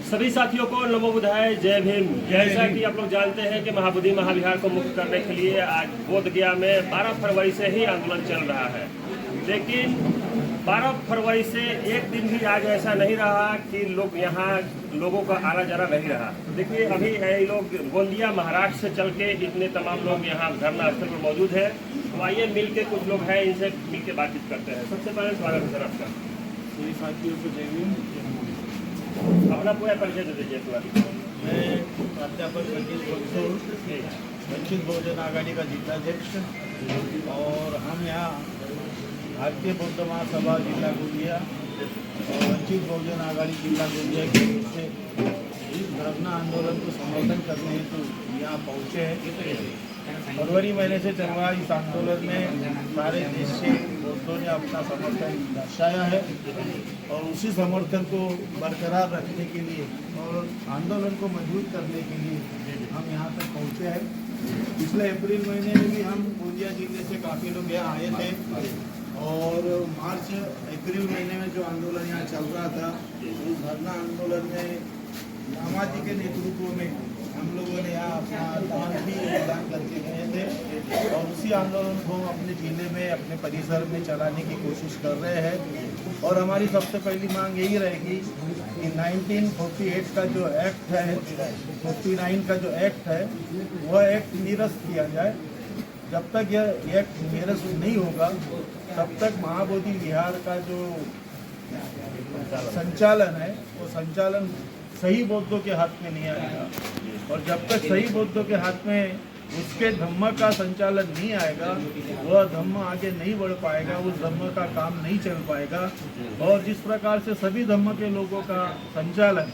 सभी साथियों को नमो बुद्धाय, जय भीम। जैसा कि आप लोग जानते हैं कि महाबोधि महाविहार को मुक्त करने के लिए आज बोध गया में 12 फरवरी से ही आंदोलन चल रहा है। लेकिन 12 फरवरी से एक दिन भी आज ऐसा नहीं रहा कि यहाँ लोगों का आना जाना नहीं रहा। देखिए अभी ये लोग गोंदिया महाराष्ट्र से चल के इतने तमाम लोग यहाँ धरना स्थल पर मौजूद है। तो आइए मिल के कुछ लोग हैं, इनसे मिल के बातचीत करते हैं। सबसे पहले स्वागत है सर आपका। सभी साथियों को जय भीम। अपना पूरा परिचय दे दीजिए पूरा। मैं प्राध्यापक वंचित बहुजन आघाड़ी का जिलाध्यक्ष और हम यहाँ भारतीय बौद्ध महासभा जिला गोंदिया और वंचित बहुजन आघाड़ी जिला गोंदिया की ओर से इस धरना आंदोलन को समर्थन करने हेतु यहाँ पहुँचे हैं। फरवरी महीने से चल रहा इस आंदोलन में सारे देश से बौद्धों ने अपना समर्थन दर्शाया है और उसी समर्थन को बरकरार रखने के लिए और आंदोलन को मजबूत करने के लिए हम यहाँ तक पहुँचे हैं। पिछले अप्रैल महीने में भी हम गोंदिया जिले से काफ़ी लोग यहाँ आए थे और मार्च अप्रैल महीने में जो आंदोलन यहाँ चल रहा था उस धरना आंदोलन में लामा जी के नेतृत्व में हम लोगों ने यहाँ अपना दान भी योगदान करके गए थे और उसी आंदोलन को हम अपने जिले में अपने परिसर में चलाने की कोशिश कर रहे हैं। और हमारी सबसे पहली मांग यही रहेगी कि 1948 का जो एक्ट है, 49 का जो एक्ट है, वह एक्ट निरस्त किया जाए। जब तक यह एक्ट निरस्त नहीं होगा तब तक महाबोधि विहार का जो संचालन है वो संचालन सही बौद्धों के हाथ में नहीं आएगा। और जब तक सही बौद्धों के हाथ में उसके धम्म का संचालन नहीं आएगा, वह धम्म आगे नहीं बढ़ पाएगा, उस धम्म का काम नहीं चल पाएगा। और जिस प्रकार से सभी धम्म के लोगों का संचालन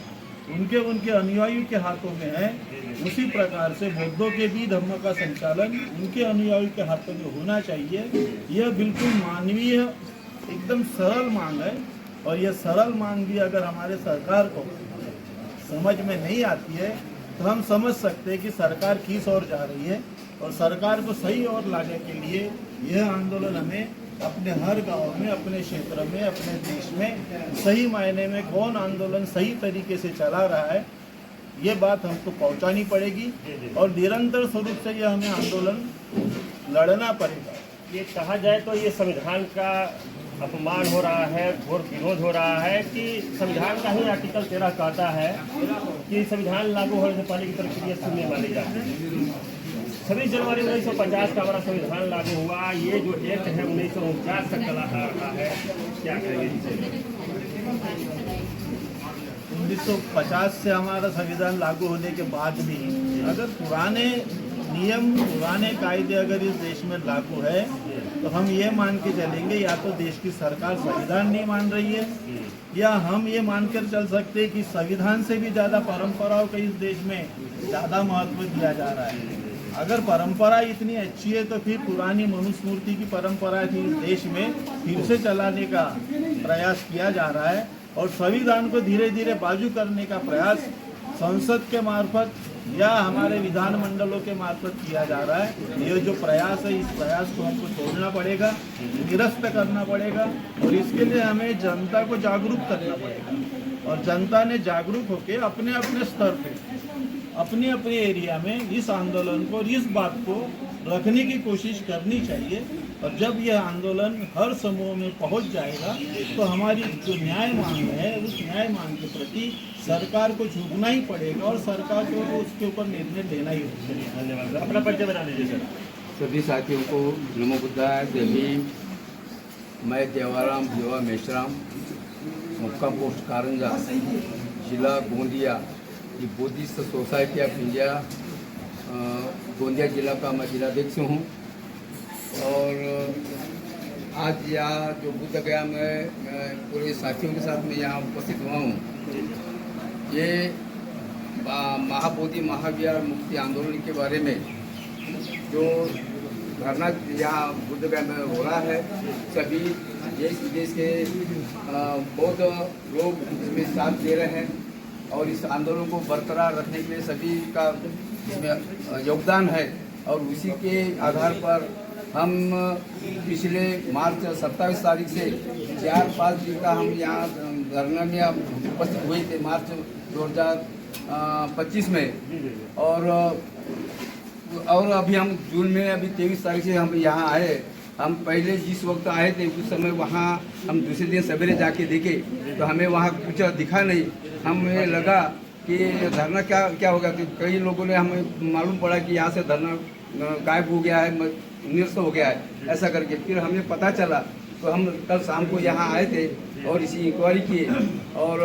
उनके अनुयायियों के हाथों में है, उसी प्रकार से बौद्धों के भी धम्म का संचालन उनके अनुयायियों के हाथों में होना चाहिए। यह बिल्कुल मानवीय एकदम सरल मांग है और यह सरल मांग भी अगर हमारे सरकार को समझ में नहीं आती है तो हम समझ सकते हैं कि सरकार किस ओर जा रही है। और सरकार को सही ओर लाने के लिए यह आंदोलन हमें अपने हर गांव में, अपने क्षेत्र में, अपने देश में सही मायने में कौन आंदोलन सही तरीके से चला रहा है, ये बात हमको पहुंचानी पड़ेगी और निरंतर स्वरूप से यह हमें आंदोलन लड़ना पड़ेगा। ये कहा जाए तो ये संविधान का अपमान हो रहा है, घोर विरोध हो रहा है कि संविधान का ही आर्टिकल 13 कहता है कि संविधान लागू होने से पहले की प्रक्रिया शून्य मानी जाती है। 26 जनवरी 1950 का हमारा संविधान लागू हुआ। ये जो एक्ट है 1949 तक चला आ रहा है, क्या करेंगे? 1950 से हमारा संविधान लागू होने के बाद भी अगर पुराने नियम, पुराने कायदे अगर इस देश में लागू है तो हम ये मान के चलेंगे या तो देश की सरकार संविधान नहीं मान रही है, या हम ये मानकर चल सकते हैं कि संविधान से भी ज़्यादा परंपराओं का इस देश में ज़्यादा महत्व दिया जा रहा है। अगर परंपरा इतनी अच्छी है तो फिर पुरानी मनुस्मृति की परंपरा थी इस देश में फिर से चलाने का प्रयास किया जा रहा है और संविधान को धीरे धीरे बाजू करने का प्रयास संसद के मार्फत या हमारे विधानमंडलों के मार्फत किया जा रहा है। ये जो प्रयास है, इस प्रयास को हमको छोड़ना पड़ेगा, निरस्त करना पड़ेगा और इसके लिए हमें जनता को जागरूक करना पड़ेगा। और जनता ने जागरूक होकर अपने अपने स्तर पे, अपने अपने एरिया में इस आंदोलन को, इस बात को रखने की कोशिश करनी चाहिए। और जब यह आंदोलन हर समूह में पहुंच जाएगा तो हमारी जो न्याय मांग है, उस न्याय मांग के प्रति सरकार को झुकना ही पड़ेगा और सरकार को उसके ऊपर निर्णय लेना ही होगा। धन्यवाद। अपना परिचय बता दीजिए सर। सभी साथियों को नमो बुद्धाय, जय भीम। मैं देवाराम भिवा मेश्राम, मुक्काम पोस्ट कारंजा, जिला गोंदिया, ये Buddhist Society of India Gondia जिला का मैं जिलाध्यक्ष हूँ। और आज यहाँ जो बुद्ध गया मैं पूरे साथियों के साथ में यहाँ उपस्थित हुआ हूँ। ये महाबोधि महाविहार मुक्ति आंदोलन के बारे में जो धरना यहाँ बुद्ध गया में हो रहा है, सभी देश विदेश के बौद्ध लोग इसमें साथ दे रहे हैं और इस आंदोलन को बरकरार रखने के लिए सभी का इसमें योगदान है। और उसी के आधार पर हम पिछले मार्च 27 तारीख से 4-5 दिन का हम यहाँ धरना में उपस्थित हुए थे। मार्च 2025 में। जी जी। और अभी हम जून में अभी 23 तारीख से हम यहाँ आए। हम पहले जिस वक्त आए थे उस समय वहाँ हम दूसरे दिन सवेरे जाके देखे तो हमें वहाँ कुछ दिखा नहीं। हमें लगा कि धरना क्या होगा, कि कई लोगों ने हमें मालूम पड़ा कि यहाँ से धरना गायब हो गया है, निरस्त हो गया है, ऐसा करके फिर हमें पता चला। तो हम कल शाम को यहाँ आए थे और इसी इंक्वायरी किए और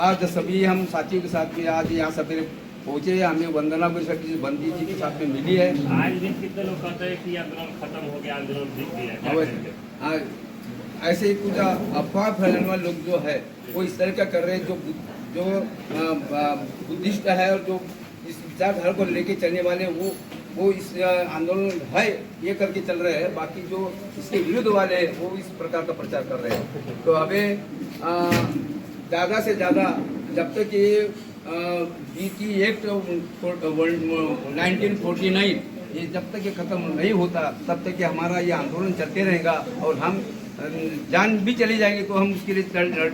आज सभी हम साथियों के साथ में आज यहाँ सवेरे पहुँचे। हमें वंदना बंदी जी के साथ में मिली है। आज भी कितने लोग कहते हैं कि आंदोलन खत्म हो गया, आंदोलन जीत गया, क्या कहेंगे? ऐसे ही कुछ अफवाह फैलाने वाले लोग जो है वो इस तरह का कर रहे हैं, जो बुद्धिस्ट है और जो इस विचारधारा को लेके चलने वाले वो इस आंदोलन है ये करके चल रहे हैं। बाकी जो इसके विरुद्ध वाले हैं वो इस प्रकार का प्रचार कर रहे हैं। तो हमें ज़्यादा से ज़्यादा जब तक ये BT एक्ट 1949 ये जब तक ये खत्म नहीं होता तब तक ये हमारा ये आंदोलन चलते रहेगा और हम जान भी चली जाएंगे तो हम उसके लिए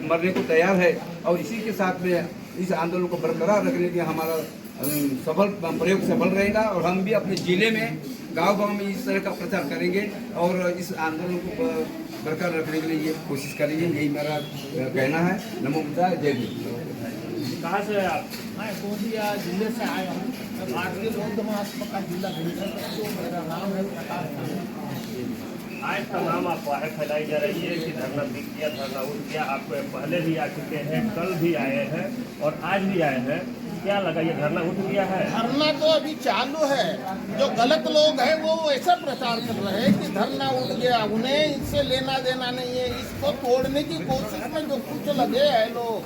मरने को तैयार है। और इसी के साथ में इस आंदोलन को बरकरार रखने के हमारा प्रयोग सफल रहेगा और हम भी अपने जिले में गांव-गांव में इस तरह का प्रचार करेंगे और इस आंदोलन को बरकरार रखने के लिए ये कोशिश करेंगे। यही मेरा कहना है। नमो बुद्धाय, जय भीम। कहाँ से है आप? मैं गोंदिया जिले से आया हूँ। भारतीय बौद्ध महासभा का जिला मेरा नाम है प्रकाश। आज तमाम अफवाहें फैलाई जा रही है कि धरना दिख गया, धरना उठ गया। आप पहले भी आ चुके हैं, कल भी आए हैं और आज भी आए हैं। क्या लगा, ये धरना उठ गया है? धरना तो अभी चालू है। जो गलत लोग हैं वो ऐसा प्रचार कर रहे हैं कि धरना उठ गया, उन्हें इससे लेना देना नहीं है। इसको तोड़ने की कोशिश में जो कुछ लगे हैं लोग,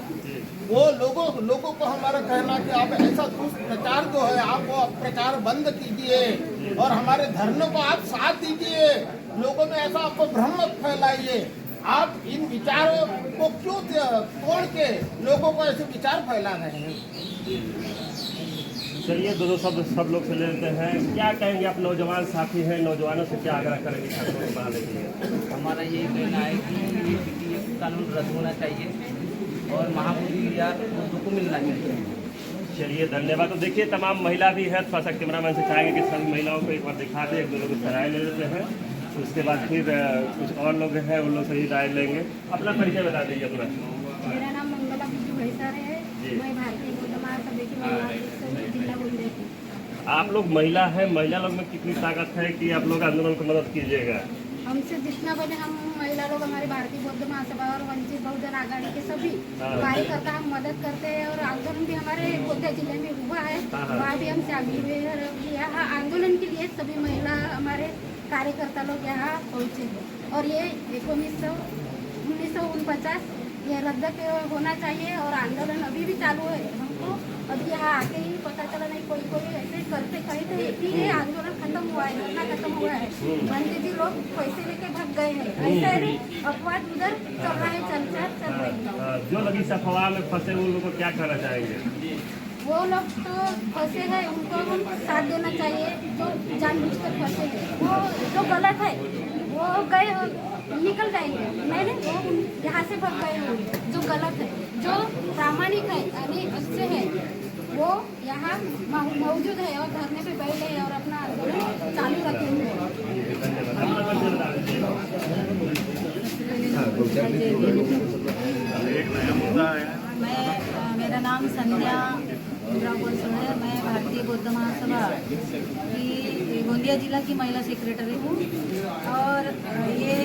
वो लोगों को हमारा कहना कि आप ऐसा दुष्प्रचार जो है आप वो प्रचार बंद कीजिए और हमारे धरने को आप साथ दीजिए। लोगों में ऐसा आपको भ्रम मत फैलाइए। आप इन विचारों को क्यों तोड़ के लोगों को ऐसे विचार फैला रहे हैं? चलिए दो शब्द सब लोग से ले लेते हैं। क्या कहेंगे, आप नौजवान साथी हैं, नौजवानों से क्या आग्रह करेंगे छात्रों को बनाने के लिए? हमारा ये कहना है कि ये BT कानून रद्द होना चाहिए और महाबोधि या को मिलना चाहिए। चलिए धन्यवाद। तो देखिए तमाम महिला भी है, थोड़ा सा कैमरामैन से चाहेंगे कि सभी महिलाओं को एक बार दिखा दें, एक दो लोग सराय ले लेते हैं। उसके बाद फिर कुछ और लोग हैं, उन लोग से ही राय लेंगे। अपना परिचय बता दीजिए अपना। मेरा नाम मंगला बिजू भैसारे है। मैं भारतीय बौद्ध महासभा की महिला जिला गोंदिया की। आप लोग महिला हैं, महिला लोग में कितनी ताकत है कि आप लोग आंदोलन को मदद कीजिएगा? हमसे जितना बने हम महिला लोग, हमारे भारतीय बौद्ध महासभा और वंचित बहुजन आघाड़ी के सभी कार्यकर्ता हम मदद करते हैं और आंदोलन भी हमारे गोंदिया जिले में हुआ है, वहाँ भी हम शामिल हुए हैं। यहाँ आंदोलन के लिए सभी महिला हमारे कार्यकर्ता लोग यहाँ पहुँचे हैं और ये 1949 ये रद्द होना चाहिए और आंदोलन अभी भी चालू है। हमको अभी यहाँ आके ही पता चला, नहीं कोई ऐसे करते कहीं थे कि ये आंदोलन खत्म हुआ है, धरना खत्म हुआ है, बंदी जी लोग पैसे लेके भाग गए हैं, ऐसा नहीं अफवाह उधर चल रहा है, चल रही है। जो लगी अफवाह में फंसे उन लोगों को क्या करना चाहेंगे? वो लोग तो फंसे हैं, उनको हम साथ देना चाहिए। जो जानबूझकर फंसे हैं, वो जो गलत है वो गए निकल जाएंगे, नहीं वो यहाँ से भाग गए होंगे। जो गलत है, जो प्रामाणिक है यानी अच्छे है, वो यहाँ मौजूद है और धरने पे बैठे हैं और अपना आंदोलन चालू रखेंगे। मेरा नाम संध्या गोस्वामी है। मैं भारतीय बौद्ध महासभा की गोंदिया जिला की महिला सेक्रेटरी हूँ और ये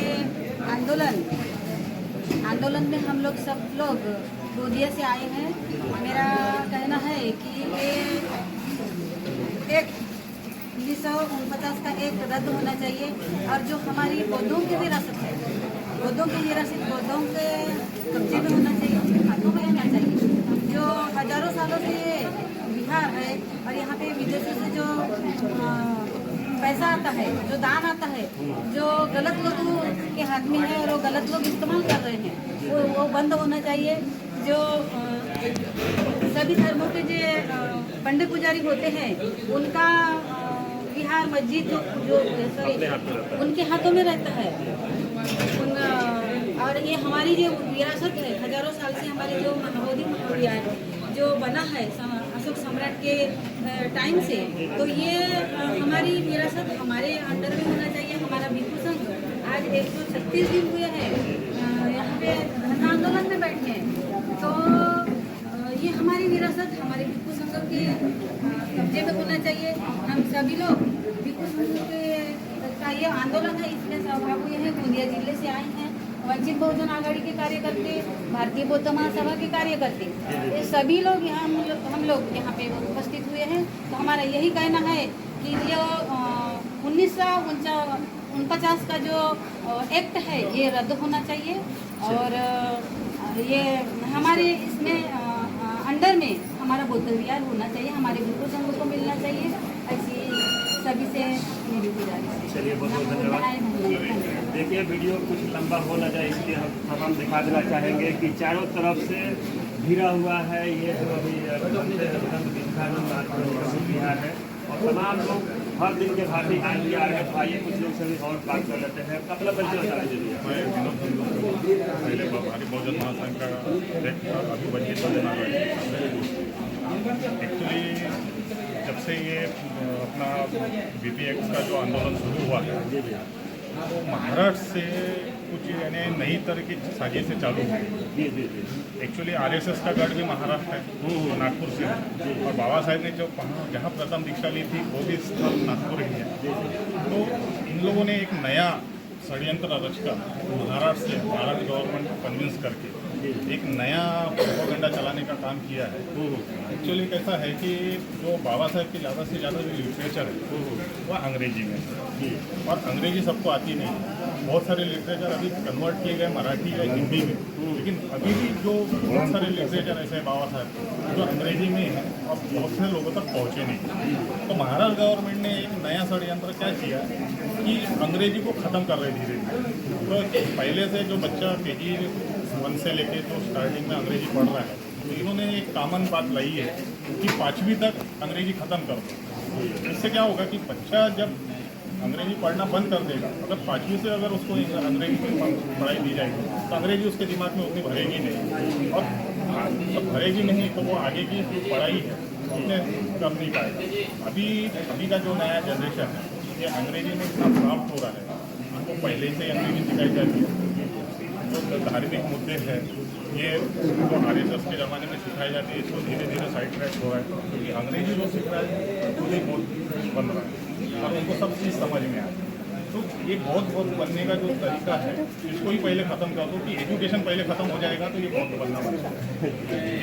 आंदोलन में हम लोग सब लोग गोंदिया से आए हैं। मेरा कहना है कि ये एक 1949 का एक रद्द होना चाहिए और जो हमारी बौद्धों की विरासत है, बौद्धों की विरासत बौद्धों के कब्जे में होना चाहिए, उनके हाथों में रहना चाहिए। जो हजारों सालों से ये बिहार है और यहाँ पे विदेशों से जो पैसा आता है, जो दान आता है, जो गलत लोगों के हाथ में है और वो गलत लोग इस्तेमाल कर रहे हैं, वो बंद होना चाहिए। जो सभी धर्मों के जो पंडित पुजारी होते हैं उनका विहार मस्जिद जो उनके हाथों में रहता है। और ये हमारी जो विरासत है, हजारों साल से हमारी जो महाबोधि महाविहार बना है अशोक सम्राट के टाइम से, तो ये हमारी विरासत हमारे अंडर में होना चाहिए। हमारा भिक्षु संघ आज 136 दिन हुए हैं यहाँ पे धरना आंदोलन में बैठे हैं, तो ये हमारी विरासत हमारे भिक्षु संघ के कब्जे में होना चाहिए। हम सभी लोग भिक्षु संघ का ये आंदोलन है, इसमें सहभागी हुए हैं, गोंदिया जिले से आए हैं, वंचित बहुजन आघाड़ी के कार्यकर्ते, भारतीय बौद्ध महासभा के कार्यकर्ते, ये सभी लोग यहाँ हम लोग यहाँ पे उपस्थित हुए हैं। तो हमारा यही कहना है कि ये 1949 का जो एक्ट है ये रद्द होना चाहिए, और ये हमारे इसमें अंडर में हमारा बौद्ध विहार होना चाहिए, हमारे भिक्षु संघ को मिलना चाहिए, ऐसी सभी से मेरी गुजारिश है। चलिए बहुत बहुत धन्यवाद। देखिए वीडियो कुछ लंबा हो ना जाए, इसलिए हम दिखा देना चाहेंगे कि चारों तरफ से घिरा हुआ है ये जो अभी बिहार है, और तमाम लोग हर दिन के भांति आगे आ रहे हैं। तो आइए कुछ लोग से भी और बात कर लेते हैं। अपना परिचय बता दीजिए। मैं विनोद चंद्र पहले भारतीय बहुजन महासंघ का अध्यक्ष था, अभी वंचित बहुजन आघाड़ी। एक्चुअली जब से ये अपना बीपी एक्ट का जो आंदोलन शुरू हुआ है, तो महाराष्ट्र से कुछ यानी नई तरह की साजिशें चालू हुई। एक्चुअली आरएसएस का गढ़ भी महाराष्ट्र है, नागपुर से है, और बाबा साहेब ने जो जहाँ प्रथम दीक्षा ली थी वो भी स्थल नागपुर ही है। तो इन लोगों ने एक नया षड्यंत्र रचकर महाराष्ट्र से महाराष्ट्र गवर्नमेंट को कन्विंस करके एक नया प्रोपेगेंडा चलाने का काम किया है। एक्चुअली कैसा है कि जो बाबा साहेब की ज़्यादा से ज़्यादा जो लिटरेचर है वो अंग्रेजी में है, और अंग्रेजी सबको आती नहीं है। बहुत सारे लिटरेचर अभी कन्वर्ट किए गए मराठी या हिंदी में, लेकिन अभी भी जो बहुत सारे लिटरेचर ऐसे हैं बाबा साहब जो अंग्रेजी में है और बहुत से लोगों तक पहुँचे नहीं। तो महाराष्ट्र गवर्नमेंट ने एक नया षड्यंत्र क्या किया कि अंग्रेजी को ख़त्म कर रहे धीरे धीरे। तो पहले से जो बच्चा KG 1 से लेके जो स्टार्टिंग में अंग्रेजी पढ़ रहा है, तो इन्होंने एक कॉमन बात लाई है कि 5वीं तक अंग्रेजी ख़त्म कर दो। इससे क्या होगा कि बच्चा जब अंग्रेजी पढ़ना बंद कर देगा, अगर 5वीं से अगर उसको अंग्रेजी में पढ़ाई दी जाएगी तो अंग्रेजी उसके दिमाग में उतनी भरेगी नहीं, और जब भरेगी नहीं तो वो आगे की जो पढ़ाई है उसने कर नहीं पाएगा। अभी का जो नया जनरेशन है ये अंग्रेजी में इतना प्राप्त हो रहा है, उनको पहले से अंग्रेजी सिखाई जाती है। जो धार्मिक मुद्दे हैं ये जो आरएसएस के ज़माने में सिखाई जाती है, इसको धीरे धीरे साइड ट्रैक हो रहा है, क्योंकि अंग्रेजी जो सीख रहा है खुद ही बहुत बन रहा है और उनको सब चीज़ समझ में आती है। तो ये बहुत बनने का जो तरीका है इसको ही पहले ख़त्म कर दो कि एजुकेशन पहले ख़त्म हो जाएगा तो ये बहुत बनना पड़ेगा।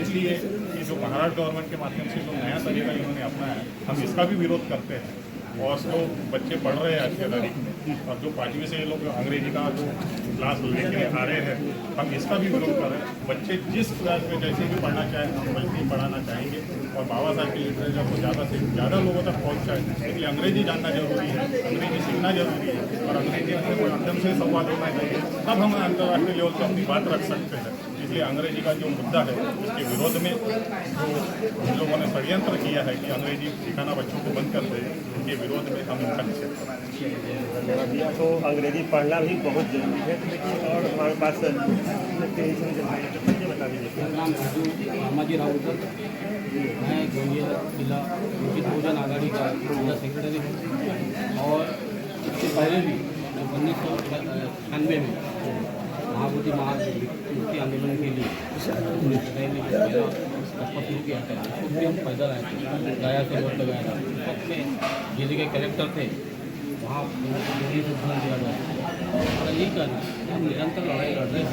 इसलिए ये जो महाराष्ट्र गवर्नमेंट के माध्यम से जो नया तरीका इन्होंने अपनाया है, हम इसका भी विरोध करते हैं। और जो बच्चे पढ़ रहे हैं आज के तारीख में, और जो 5वीं से ये लोग अंग्रेजी का जो क्लास लेके आ रहे हैं, हम इसका भी विरोध कर रहे हैं। बच्चे जिस क्लास में जैसे भी पढ़ना चाहें हम वैसे ही पढ़ाना चाहेंगे, और बाबा साहब के लिटरेचर को ज़्यादा से ज़्यादा लोगों तक पहुँचाएं। इसलिए अंग्रेजी जानना जरूरी है, अंग्रेजी सीखना जरूरी है, और अंग्रेजी के माध्यम से संवाद होना चाहिए, तब हम अंतर्राष्ट्रीय लेवल पर अपनी बात रख सकते हैं। इसलिए अंग्रेजी का जो मुद्दा है उसके विरोध में जो इन लोगों ने षड्यंत्र किया है कि अंग्रेजी सिखाना बच्चों को बंद कर दे, उनके विरोध में हम इनका निषेध करेंगे। तो अंग्रेजी पढ़ना भी बहुत जरूरी है। लेकिन और हमारे पास बता दीजिए। मेरा नाम रामाजी राउतर, मैं गोंदिया जिला वंचित बहुजन आघाड़ी का जिला सेक्रेटरी हूँ, और इससे पहले भी जब 1996 में महाबोधि मुक्ति आंदोलन के लिए शुरू किया था, उसमें हम पैदल आए थे, गया से लौट गया था। उस वक्त में ये जगह कैरेक्टर थे वहाँ से ध्यान दिया गया, और यही कहना हम निरंतर लड़ाई लड़ रहे हैं।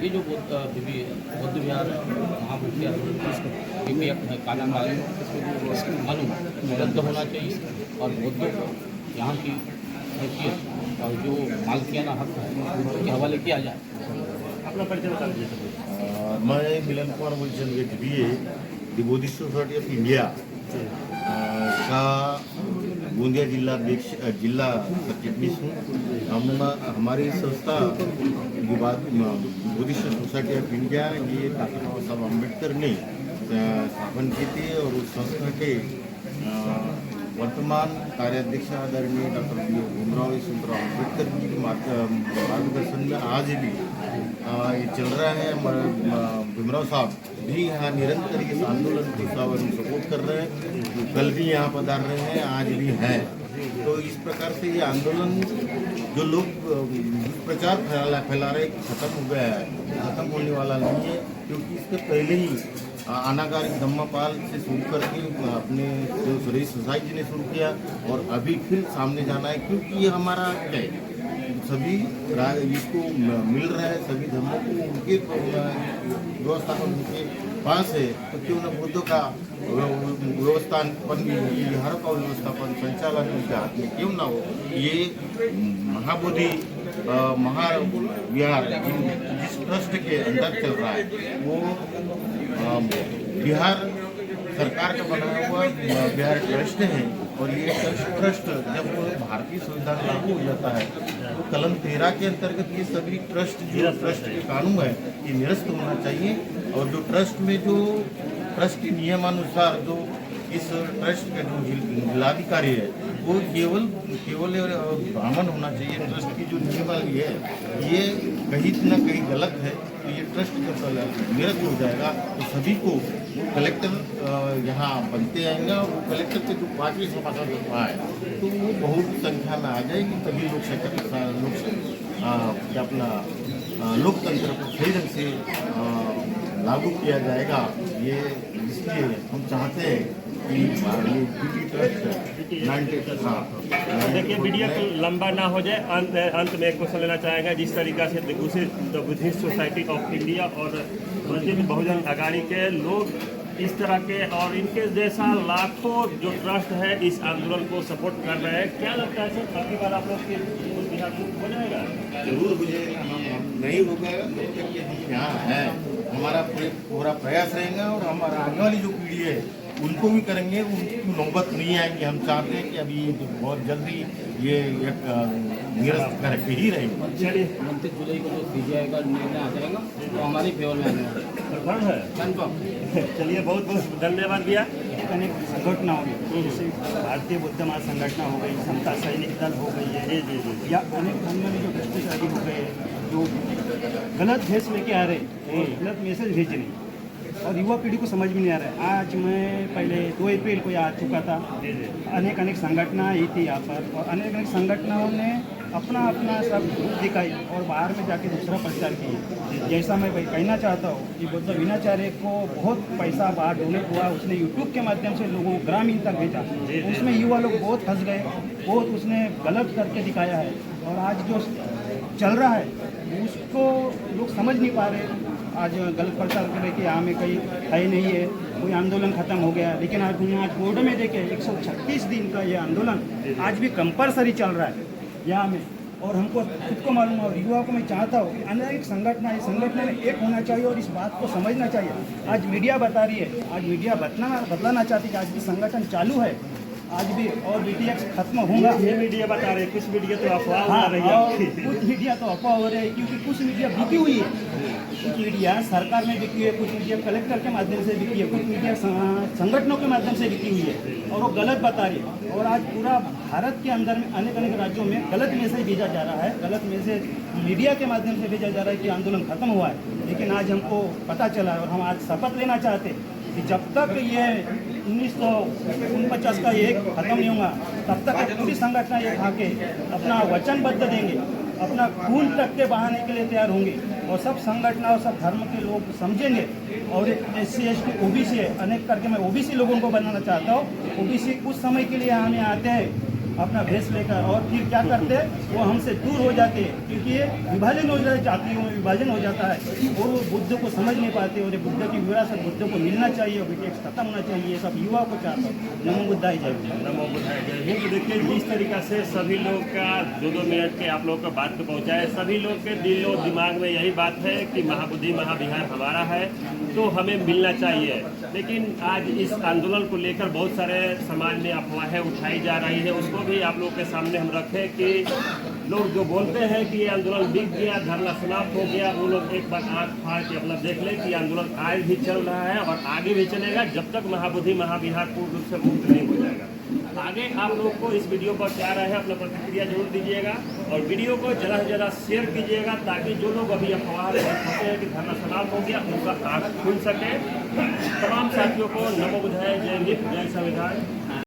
ये जो बौद्ध विहार महामुक्ति आंदोलन कानून मालूम रद्द होना चाहिए, और बौद्धों को यहाँ की हैसियत और जो मालकियाना हक है उनके हवाले किया जाए। अपना परिचय बता दीजिए। मैं Milan Kumar Moolchand BA the Buddhist Society of India का गोंदिया जिला सचिव हूँ। हमारी संस्था बुद्धिस्ट सोसाइटी ऑफ इंडिया ये डॉक्टर बाबा साहब अम्बेडकर ने स्थापन की थी, और उस संस्था के वर्तमान कार्याध्यक्ष आदरणीय डॉक्टर भीमराव यशवंतराव अम्बेडकर जी के मार्गदर्शन में आज भी ये चल रहा है। भीमराव साहब भी यहाँ निरंतर इस आंदोलन को हम सपोर्ट कर रहे हैं। कल भी यहाँ पधार रहे हैं, आज भी हैं। तो इस प्रकार से ये आंदोलन जो लोग प्रचार फैला रहे खत्म हो गया है, खत्म होने वाला नहीं है, क्योंकि इसके पहले ही अनागारी धम्मापाल से शुरू करके अपने जो सुरेश सोसाइटी ने शुरू किया और अभी फिर सामने जाना है, क्योंकि ये हमारा क्या है, सभी इसको मिल रहा है, सभी धर्मों को उनके व्यवस्थापन उनके पास है। तो क्यों न बुद्धों का व्यवस्थापन बिहार का व्यवस्थापन संचालन उनके हाथ में क्यों ना हो। ये महाबोधि महाविहार जिस ट्रस्ट के अंदर चल रहा है वो बिहार सरकार का बनाया हुआ बिहार ट्रस्ट है। और ये ट्रस्ट जब भारतीय संविधान लागू हो जाता है तो कलम 13 के अंतर्गत ये सभी ट्रस्ट जो ट्रस्ट के कानून है ये निरस्त होना चाहिए। और जो ट्रस्ट में जो ट्रस्ट के नियमानुसार जो इस ट्रस्ट का जो जिलाधिकारी है वो केवल ब्राह्मण होना चाहिए। ट्रस्ट की जो नियमावली है ये कहीं न कहीं गलत है, तो ये ट्रस्ट जब निरस्त हो जाएगा तो सभी को कलेक्टर यहाँ बनते आएंगे और वो कलेक्टर के जो 5वीं सभासद है तो वो बहुत संख्या में आ जाएगी, तभी लोकतंत्र को सही ढंग से लागू किया जाएगा। ये इसलिए हम चाहते हैं कि ये ट्रस्ट देखिए वीडियो तो लंबा ना हो जाए, अंत में एक क्वेश्चन लेना चाहेगा। जिस तरीका से the Buddhist Society of India और वंचित बहुजन अघाड़ी के लोग इस तरह के और इनके जैसा लाखों जो ट्रस्ट है इस आंदोलन को सपोर्ट कर रहे हैं, क्या लगता है सर अगली बार आप लोग के बिहार मुक्त हो जाएगा? जरूर हो जाएगा, नहीं होगा तो तक हम यहाँ हैं, हमारा पूरा प्रयास रहेगा और हमारा आने वाली जो पीढ़ी है उनको भी करेंगे, उनकी नौबत नहीं आएगी। हम चाहते हैं कि अभी बहुत जल्दी ये एक निरस्त करके ही रहेंगे। चलिए 29 जुलाई को जो CBI का निर्णय आ जाएगा तो हमारी फेवर में आने वाला है, कन्फर्म। चलिए बहुत बहुत धन्यवाद भैया। अनेक संगठना होगी, जैसे भारतीय बुद्ध महासंगठना हो गई, समता सैनिक दल हो गई है, या अनेक धर्म में जो भ्रष्टाचारी हो गए, जो गलत भेष लेके आ रहे और गलत मैसेज भेज रहे और युवा पीढ़ी को समझ में नहीं आ रहा है। आज मैं पहले 2 अप्रैल को यहाँ आ चुका था, अनेक संगठना आई थी यहाँ पर और अनेक संगठनाओं ने अपना सब रूप दिखाई और बाहर में जाके दूसरा प्रचार किया। जैसा मैं भाई कहना चाहता हूँ कि बुद्ध विनाचार्य को बहुत पैसा बाहर डोनेट हुआ, उसने यूट्यूब के माध्यम से लोगों को ग्रामीण तक भेजा, उसमें युवा लोग बहुत फंस गए, बहुत उसने गलत करके दिखाया है। और आज जो चल रहा है उसको लोग समझ नहीं पा रहे। आज गलत प्रचार कर रहे कि यहाँ में कहीं है नहीं है, कोई आंदोलन खत्म हो गया, लेकिन आज यहाँ बोर्ड में देखे 136 दिन का ये आंदोलन आज भी कंपलसरी चल रहा है यहाँ में। और हमको खुद को मालूम है और युवाओं को मैं चाहता हूँ कि अनेक संगठन है, संगठन में एक होना चाहिए और इस बात को समझना चाहिए। आज मीडिया बता रही है, आज मीडिया बतलाना चाहती है कि आज भी संगठन चालू है, आज भी और BTX खत्म होगा। ये मीडिया बता रहे हैं, कुछ मीडिया तो अफवाह हो रही है, कुछ मीडिया तो अफवाह हो रही है, क्योंकि कुछ मीडिया बिकी हुई है, कुछ मीडिया सरकार में बिकी है, कुछ मीडिया कलेक्टर के माध्यम से बिकी है, कुछ मीडिया संगठनों के माध्यम से बिकी हुई है और वो गलत बता रही है। और आज पूरा भारत के अंदर में अनेक राज्यों में गलत मैसेज भेजा जा रहा है, गलत मैसेज मीडिया के माध्यम से भेजा जा रहा है कि आंदोलन खत्म हुआ है। लेकिन आज हमको पता चला है और हम आज शपथ लेना चाहते हैं कि जब तक ये 1949 का ये खत्म नहीं होगा तब तक पूरी संगठन ये खा के अपना वचनबद्ध देंगे, अपना खून तक के बहाने के लिए तैयार होंगे और सब संगठन और सब धर्म के लोग समझेंगे। और SC ST OBC है, अनेक करके मैं OBC लोगों को बनाना चाहता हूँ। OBC कुछ समय के लिए हमें आते हैं अपना भेष लेकर और फिर क्या करते हैं वो हमसे दूर हो जाते हैं, क्योंकि ये विभाजन हो जाता है, जातियों में विभाजन हो जाता है और वो बुद्ध को समझ नहीं पाते और ये बुद्ध की विरासत बुद्ध को मिलना चाहिए और BTX खत्म होना चाहिए। ये सब युवा को चाहता हूँ। नमो बुद्धाय जय हिंद। नमो बुद्धाय जय हिंद। देखिए जिस तरीका से सभी लोग का 2-2 मिनट के आप लोग का बात को पहुँचाए, सभी लोग के दिल और दिमाग में यही बात है कि महाबुद्धि महाविहार हमारा है तो हमें मिलना चाहिए। लेकिन आज इस आंदोलन को लेकर बहुत सारे समाज में अफवाहें उठाई जा रही है, उसको भी आप लोग के सामने हम रखें कि लोग जो बोलते हैं कि ये आंदोलन बिक गया, धरना समाप्त हो गया, वो लोग एक बार आंख फाड़ के अपना देख लें कि आंदोलन आज भी चल रहा है और आगे भी चलेगा जब तक महाबोधि महाविहार पूर्ण रूप से मुक्त नहीं हो जाएगा। आगे आप लोग को इस वीडियो पर क्या रहे अपना प्रतिक्रिया जरूर दीजिएगा और वीडियो को ज़्यादा से ज़्यादा शेयर कीजिएगा ताकि जो लोग अभी अफवाह में फंसे हैं कि धरना समाप्त हो गया उनका आँख खुल सके। तमाम साथियों को नमो बुद्धाय, जय हिंद, जय संविधान।